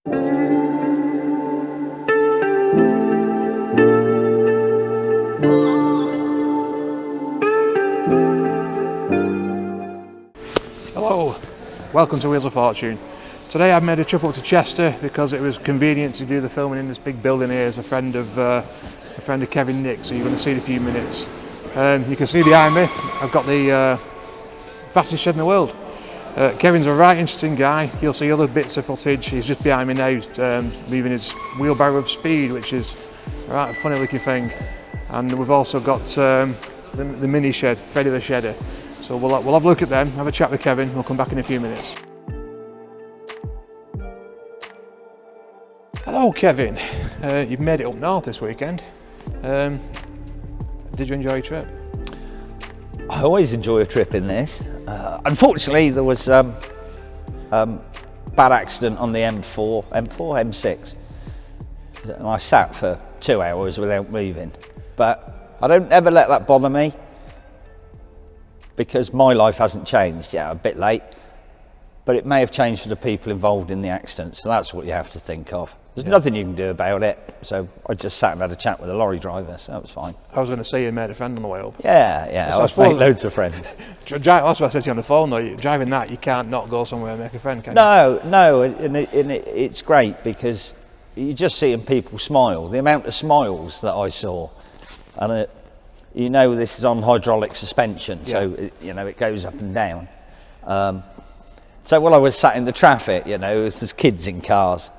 Hello, welcome to Wheels of Fortune. Today I've made a trip up to Chester because it was convenient to do the filming in this big building here. As a friend of Kevin Nicks, so you're going to see in a few minutes. You can see behind me, I've got the fastest shed in the world. Kevin's a right interesting guy. You'll see other bits of footage. He's just behind me now, moving his Barrow Speed, which is right, a funny looking thing. And we've also got the mini shed, Freddy the Shedder. So we'll have a look at them, have a chat with Kevin. We'll come back in a few minutes. Hello, Kevin. You've made it up north this weekend. Did you enjoy your trip? I always enjoy a trip in this. Unfortunately, there was bad accident on the M6, and I sat for 2 hours without moving. But I don't ever let that bother me because my life hasn't changed. Yeah, a bit late, but it may have changed for the people involved in the accident. So that's what you have to think of. There's nothing you can do about it. So I just sat and had a chat with a lorry driver, so that was fine. I was going to say you made a friend on the way up. Yeah, I've made loads of friends. That's what I said to you on the phone though, driving that, you can't not go somewhere and make a friend, can you? No, and it's great because you just seeing people smile. The amount of smiles that I saw, and you know this is on hydraulic suspension, so it goes up and down. So while I was sat in the traffic, if there's kids in cars,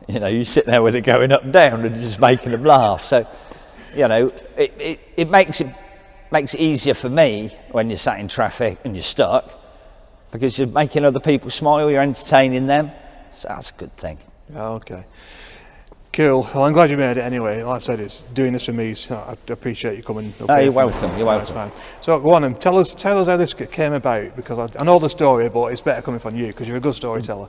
you sit there with it going up and down and just making them laugh. So, it makes it easier for me when you're sat in traffic and you're stuck because you're making other people smile, you're entertaining them. So that's a good thing. Okay. Cool. Well, I'm glad you made it anyway. Like I said, it's doing this for me, so I appreciate you coming up. Oh, you're welcome. You're welcome. Fine. So go on and tell us how this came about, because I know the story, but it's better coming from you because you're a good storyteller.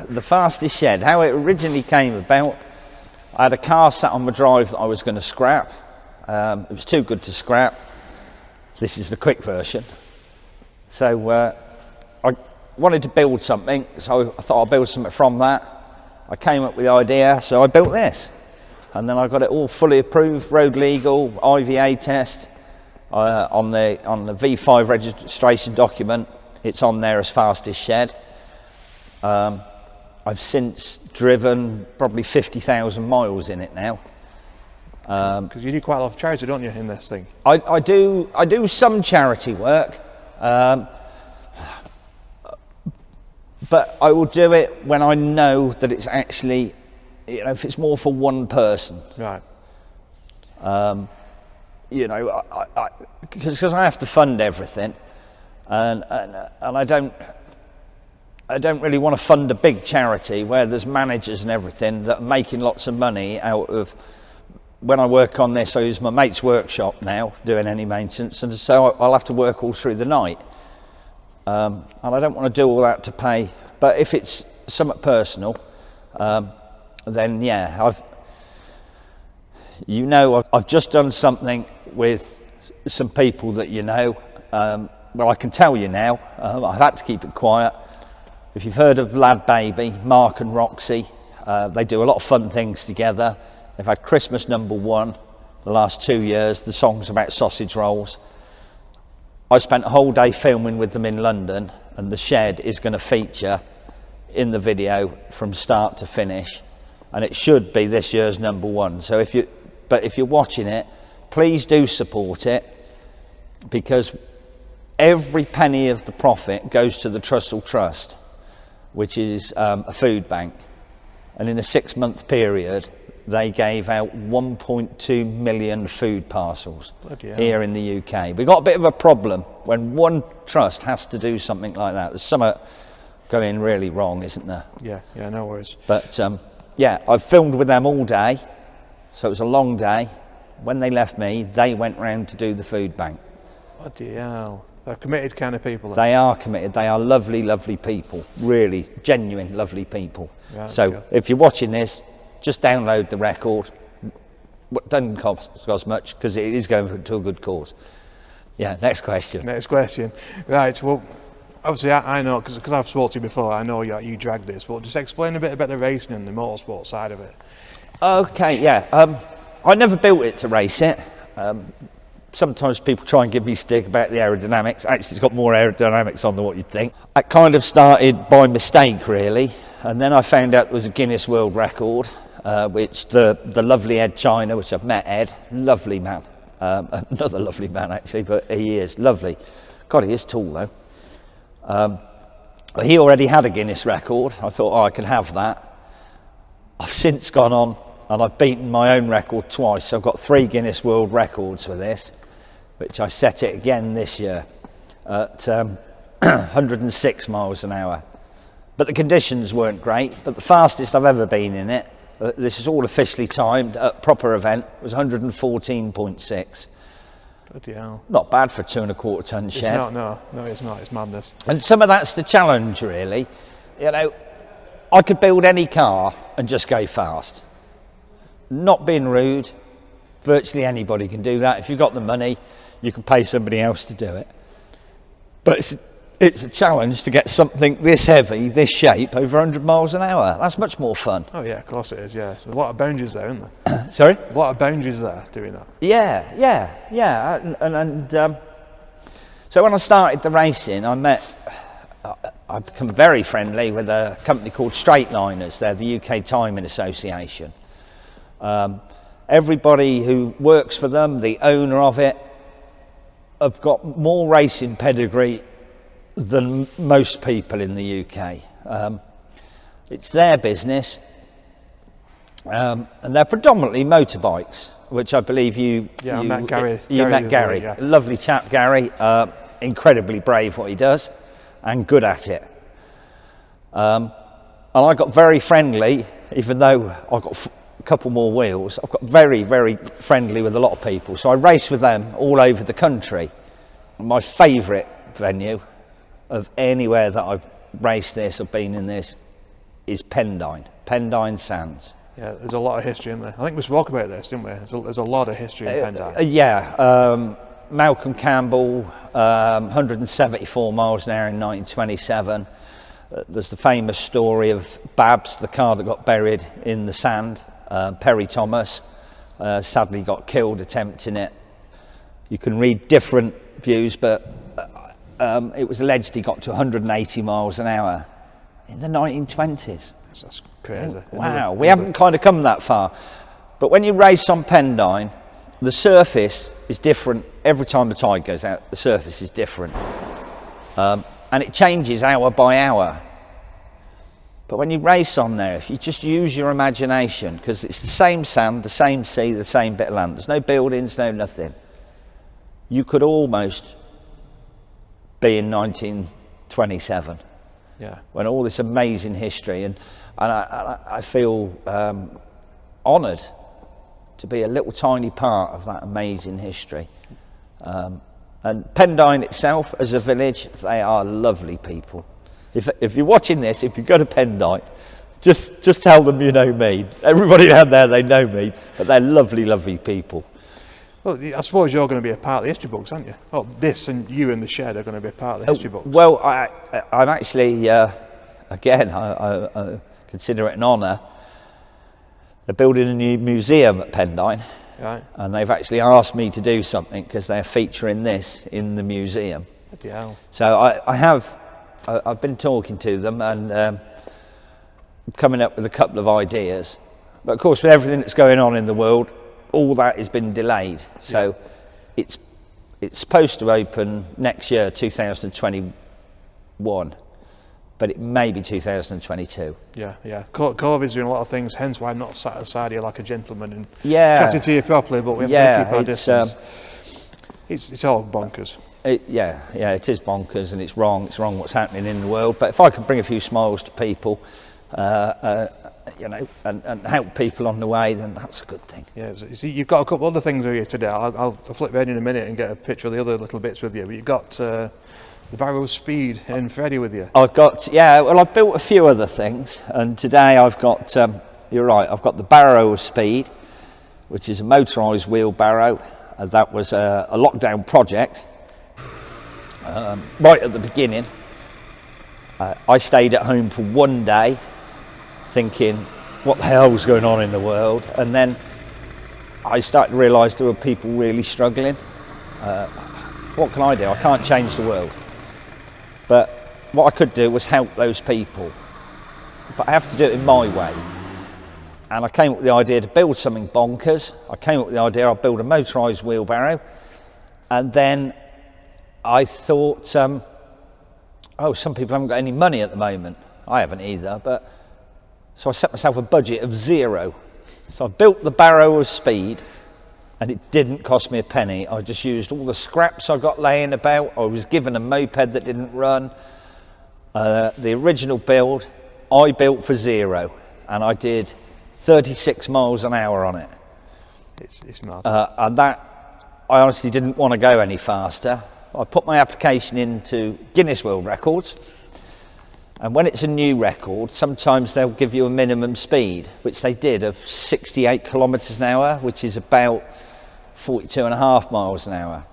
The fastest shed, how it originally came about, I had a car sat on my drive that I was going to scrap. It was too good to scrap. This is the quick version. So I wanted to build something, so I thought I'd build something from that. I came up with the idea, so I built this. And then I got it all fully approved, road legal, IVA test. On the V5 registration document, it's on there as fastest shed. I've since driven probably 50,000 miles in it now. Because you do quite a lot of charity, don't you, in this thing? I do some charity work, but I will do it when I know that it's actually, if it's more for one person. Right. Because I have to fund everything, and I don't really want to fund a big charity where there's managers and everything that are making lots of money out of. When I work on this, I use my mate's workshop now, doing any maintenance, and so I'll have to work all through the night. And I don't want to do all that to pay. But if it's somewhat personal, then yeah, I've just done something with some people that well, I can tell you now. I've had to keep it quiet. If you've heard of Lad Baby, Mark and Roxy, they do a lot of fun things together. They've had Christmas #1 the last 2 years. The song's about sausage rolls. I spent a whole day filming with them in London, and the shed is going to feature in the video from start to finish, and it should be this year's #1. So if you're watching it, please do support it, because every penny of the profit goes to the Trussell Trust, which is a food bank, and in a 6-month period they gave out 1.2 million food parcels here in the UK. We've got a bit of a problem when one trust has to do something like that. There's something going really wrong, isn't there? Yeah, no worries. But yeah, I've filmed with them all day, so it was a long day. When they left me, they went round to do the food bank. Bloody hell. They're committed kind of people. They are committed. They are lovely, lovely people. Really, genuine, lovely people. Yeah, so if you're watching this, just download the record. It doesn't cost much because it is going to a good cause. Yeah, next question. Right, well, obviously I know, because I've spoken to you before, I know you dragged this, but just explain a bit about the racing and the motorsport side of it. Okay, yeah. I never built it to race it. Sometimes people try and give me stick about the aerodynamics. Actually, it's got more aerodynamics on than what you'd think. That kind of started by mistake, really. And then I found out there was a Guinness World Record, which the lovely Ed China, which I've met Ed, lovely man. Another lovely man, actually, but he is lovely. God, he is tall, though. But he already had a Guinness record. I thought, oh, I can have that. I've since gone on and I've beaten my own record twice. So I've got 3 Guinness World Records for this, which I set it again this year at 106 miles an hour. But the conditions weren't great, but the fastest I've ever been in it, this is all officially timed at proper event, was 114.6. Bloody hell. Not bad for a 2.25 ton shed. It's not, no, it's not, it's madness. And some of that's the challenge, really. You know, I could build any car and just go fast. Not being rude, virtually anybody can do that. If you've got the money, you can pay somebody else to do it. But it's a challenge to get something this heavy, this shape, over 100 miles an hour. That's much more fun. Oh yeah, of course it is, yeah. There's a lot of boundaries there, isn't there? Sorry? A lot of boundaries there doing that. Yeah. So when I started the racing, I become very friendly with a company called Straightliners. They're the UK Timing Association. Everybody who works for them, the owner of it, have got more racing pedigree than most people in the UK. It's their business, and they're predominantly motorbikes, which I believe I met Gary. You met Gary. Yeah. Lovely chap, Gary. Incredibly brave what he does, and good at it. And I got very friendly, even though I got a couple more wheels. I've got very, very friendly with a lot of people. So I race with them all over the country. My favourite venue of anywhere that I've raced this or been in this is Pendine Sands. Yeah, there's a lot of history in there. I think we spoke about this, didn't we? There's a lot of history in Pendine. Malcolm Campbell, 174 miles an hour in 1927. There's the famous story of Babs, the car that got buried in the sand. Perry Thomas sadly got killed attempting it. You can read different views, but it was alleged he got to 180 miles an hour in the 1920s. That's crazy. Wow, we haven't kind of come that far. But when you race on Pendine, the surface is different. Every time the tide goes out, the surface is different. And it changes hour by hour. But when you race on there, if you just use your imagination, because it's the same sand, the same sea, the same bit of land, there's no buildings, no nothing. You could almost be in 1927. Yeah. When all this amazing history, and I feel honoured to be a little tiny part of that amazing history. And Pendine itself, as a village, they are lovely people. If you're watching this, if you go to Pendine, just tell them you know me. Everybody down there, they know me, but they're lovely, lovely people. Well, I suppose you're going to be a part of the history books, aren't you? Well, this and you and the shed are going to be a part of the history books. Well, I'm actually, again, I consider it an honour. They're building a new museum at Pendine. Right. And they've actually asked me to do something because they're featuring this in the museum. Yeah. So I've been talking to them and coming up with a couple of ideas. But of course, with everything that's going on in the world, all that has been delayed. So it's supposed to open next year, 2021. But it may be 2022. Yeah. COVID's doing a lot of things, hence why I'm not sat aside here like a gentleman and chatting to you properly, but we have to keep our distance. It's all bonkers. It is bonkers and it's wrong. It's wrong what's happening in the world. But if I can bring a few smiles to people, and help people on the way, then that's a good thing. Yeah, so you've got a couple other things here today. I'll flip around in a minute and get a picture of the other little bits with you. But you've got the Barrow Speed and Freddie with you. I've built a few other things, and today I've got, you're right, I've got the Barrow Speed, which is a motorised wheelbarrow. That was a lockdown project right at the beginning. I stayed at home for one day thinking, what the hell's going on in the world? And then I started to realise there were people really struggling. What can I do? I can't change the world. But what I could do was help those people. But I have to do it in my way. And I came up with the idea to build something bonkers. I came up with the idea I'll build a motorised wheelbarrow. And then I thought, some people haven't got any money at the moment. I haven't either, but so I set myself a budget of 0. So I built the Barrow Speed, and it didn't cost me a penny. I just used all the scraps I got laying about. I was given a moped that didn't run. The original build, I built for 0, and I did 36 miles an hour on it. It's mad. And that, I honestly didn't want to go any faster. I put my application into Guinness World Records, and when it's a new record, sometimes they'll give you a minimum speed, which they did, of 68 kilometres an hour, which is about 42.5 miles an hour.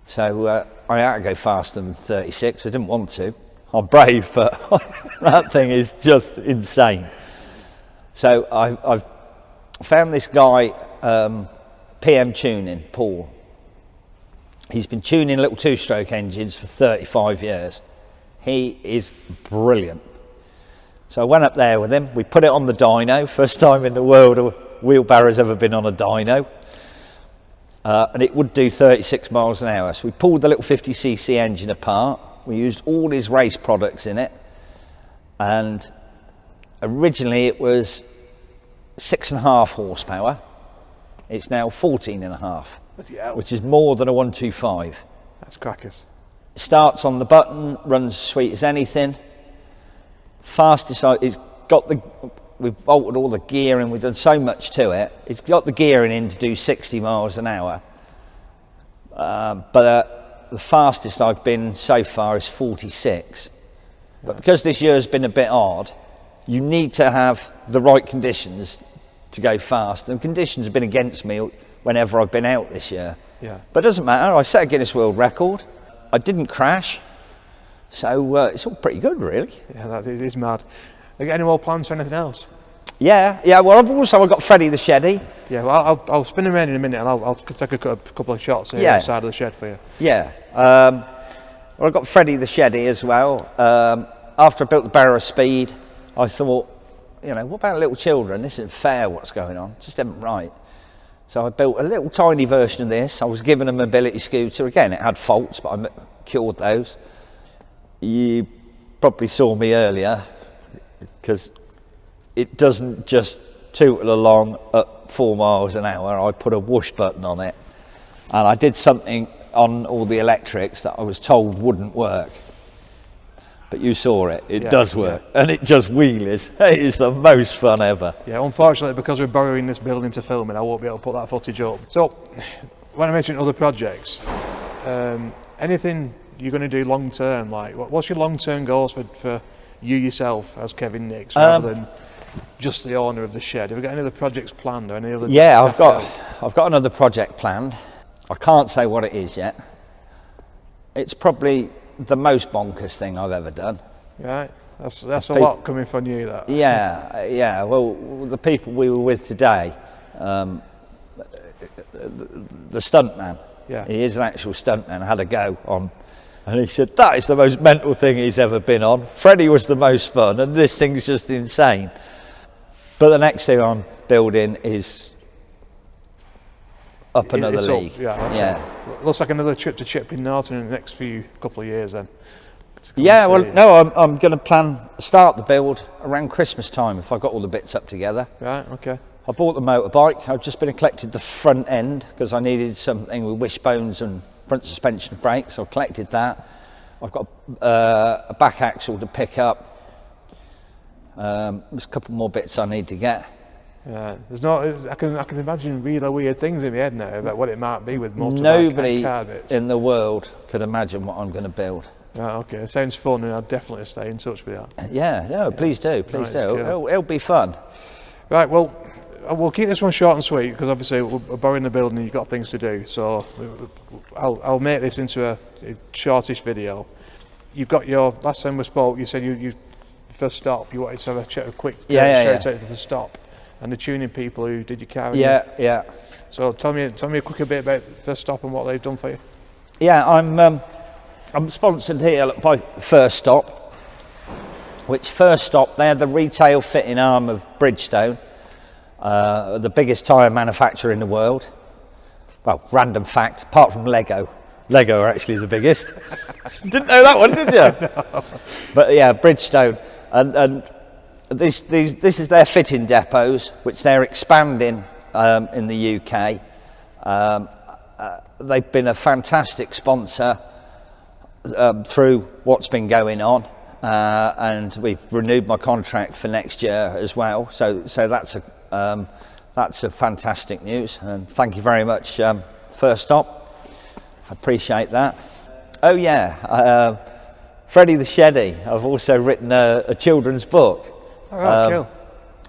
So I had to go faster than 36. I didn't want to. I'm brave, but that thing is just insane. So I've found this guy, PM Tuning, Paul. He's been tuning little 2-stroke engines for 35 years. He is brilliant. So I went up there with him. We put it on the dyno. First time in the world a wheelbarrow's ever been on a dyno. And it would do 36 miles an hour. So we pulled the little 50cc engine apart. We used all his race products in it. And originally it was 6.5 horsepower. It's now 14.5. Which is more than a 125. That's crackers. Starts on the button, runs sweet as anything. Fastest, we've altered all the gearing, we've done so much to it. It's got the gearing in to do 60 miles an hour. But the fastest I've been so far is 46. But because this year's been a bit odd, you need to have the right conditions to go fast. And conditions have been against me whenever I've been out this year. Yeah. But it doesn't matter, I set a Guinness World Record. I didn't crash, so it's all pretty good, really. Yeah, that is mad. Have you got any more plans for anything else? Yeah. Well, I've got Freddie the Sheddy. Yeah, well, I'll spin him around in a minute, and I'll take a couple of shots on the side of the shed for you. Yeah. Well, I've got Freddie the Sheddy as well. After I built the Barrow Speed, I thought, what about little children? This isn't fair, what's going on? It just isn't right. So I built a little tiny version of this. I was given a mobility scooter. Again, it had faults, but I cured those. You probably saw me earlier, because it doesn't just tootle along at 4 miles an hour. I put a whoosh button on it, and I did something on all the electrics that I was told wouldn't work. But you saw it, it does work, and it just wheelies. It is the most fun ever. Yeah, unfortunately, because we're borrowing this building to film it, I won't be able to put that footage up. So, when I mentioned other projects, anything you're going to do long term, like what's your long term goals for you yourself as Kevin Nicks, rather than just the owner of the shed? Have you got any other projects planned or any other? Yeah, I've got another project planned. I can't say what it is yet. It's probably the most bonkers thing I've ever done. Right, that's a lot coming from you, that. Yeah. Well, the people we were with today, the stuntman. Yeah. He is an actual stuntman. I had a go on, and he said that is the most mental thing he's ever been on. Freddie was the most fun, and this thing's just insane. But the next thing I'm building is up another league. Yeah. Looks like another trip to Chipping Norton in the next couple of years then. Yeah, well, no, I'm going to start the build around Christmas time if I've got all the bits up together. Right, okay. I bought the motorbike. I've just been and collected the front end because I needed something with wishbones and front suspension brakes. So I collected that. I've got a back axle to pick up. There's a couple more bits I need to get. Yeah, I can imagine really weird things in my head now about what it might be with motorbike Nobody and car bits. In the world could imagine what I'm going to build. Right, okay, it sounds fun, and I'll definitely stay in touch with that. Yeah, no, please do, please do. Cool. It'll be fun. Right, well, we'll keep this one short and sweet because obviously we're borrowing the building and you've got things to do. So I'll make this into a shortish video. you've got your, last time we spoke, you said you first stop, you wanted to have a quick yeah. shout out for the stop, and the tuning people who did your car. Yeah. So tell me a quick bit about First Stop and what they've done for you. Yeah, I'm sponsored here by First Stop, which First Stop, they're the retail fitting arm of Bridgestone, the biggest tyre manufacturer in the world. Well, random fact, apart from Lego. Lego are actually the biggest. Didn't know that one, did you? No. But yeah, Bridgestone, and this is their fitting depots, which they're expanding in the UK. They've been a fantastic sponsor through what's been going on, and we've renewed my contract for next year as well. So that's a fantastic news, and thank you very much, First Stop. I appreciate that. Oh yeah, Freddie the Sheddy. I've also written a children's book. Oh, cool.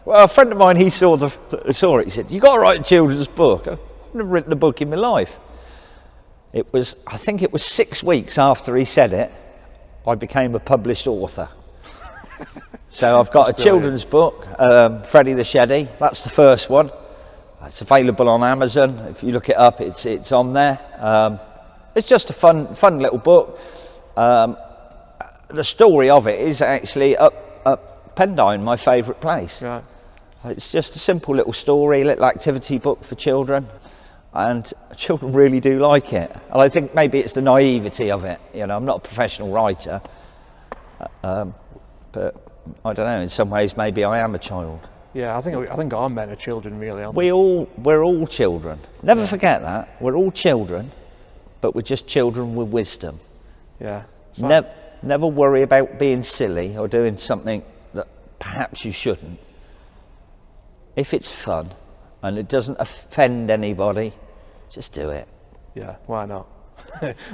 Well, a friend of mine, he saw it. He said, "You got to write a children's book." I've never written a book in my life. I think it was 6 weeks after he said it, I became a published author. So I've got a children's book, Freddie the Sheddy. That's the first one. It's available on Amazon. If you look it up, it's on there. It's just a fun little book. The story of it is actually up Pendleton, my favourite place. Right. It's just a simple little story, little activity book for children, and children really do like it. And I think maybe it's the naivety of it. You know, I'm not a professional writer, but I don't know. In some ways, maybe I am a child. Yeah, I think our men are children, really, aren't we? We're all children. Never forget that. We're all children, but we're just children with wisdom. Yeah. Never worry about being silly or doing something that perhaps you shouldn't. If it's fun and it doesn't offend anybody, just do it. Yeah, why not?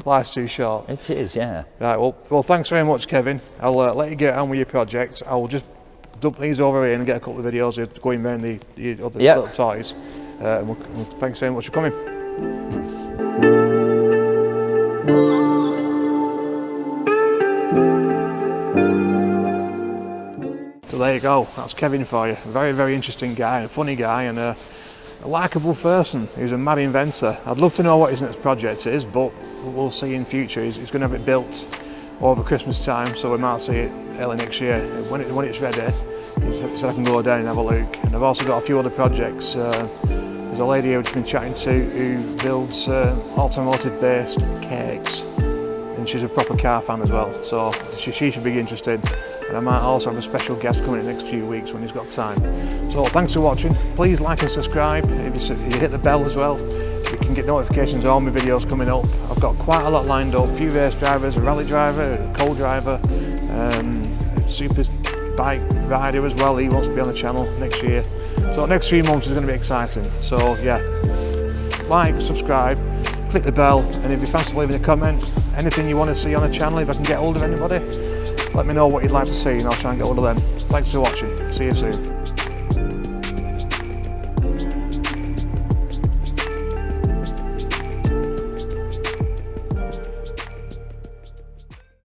Life's too short. It is, yeah. Right, well, thanks very much, Kevin. I'll let you get on with your project. I'll just dump these over here and get a couple of videos of going around the other little toys. And thanks very much for coming. So there you go, that's Kevin for you. A very, very interesting guy, a funny guy, and a likeable person. He's a mad inventor. I'd love to know what his next project is, but we'll see in future. He's going to have it built over Christmas time, so we might see it early next year. When it's ready, he said I can go down and have a look. And I've also got a few other projects. There's a lady I've been chatting to who builds automotive-based cakes, and she's a proper car fan as well, so she should be interested. And I might also have a special guest coming in the next few weeks when he's got time. So thanks for watching. Please like and subscribe. If you hit the bell as well, you can get notifications of all my videos coming up. I've got quite a lot lined up. A few race drivers, a rally driver, a coal driver, a super bike rider as well. He wants to be on the channel next year. So next 3 months is going to be exciting. So yeah, like, subscribe, click the bell, and if you fancy leaving a comment, anything you want to see on the channel, if I can get hold of anybody, let me know what you'd like to see and I'll try and get hold of them. Thanks for watching. See you soon.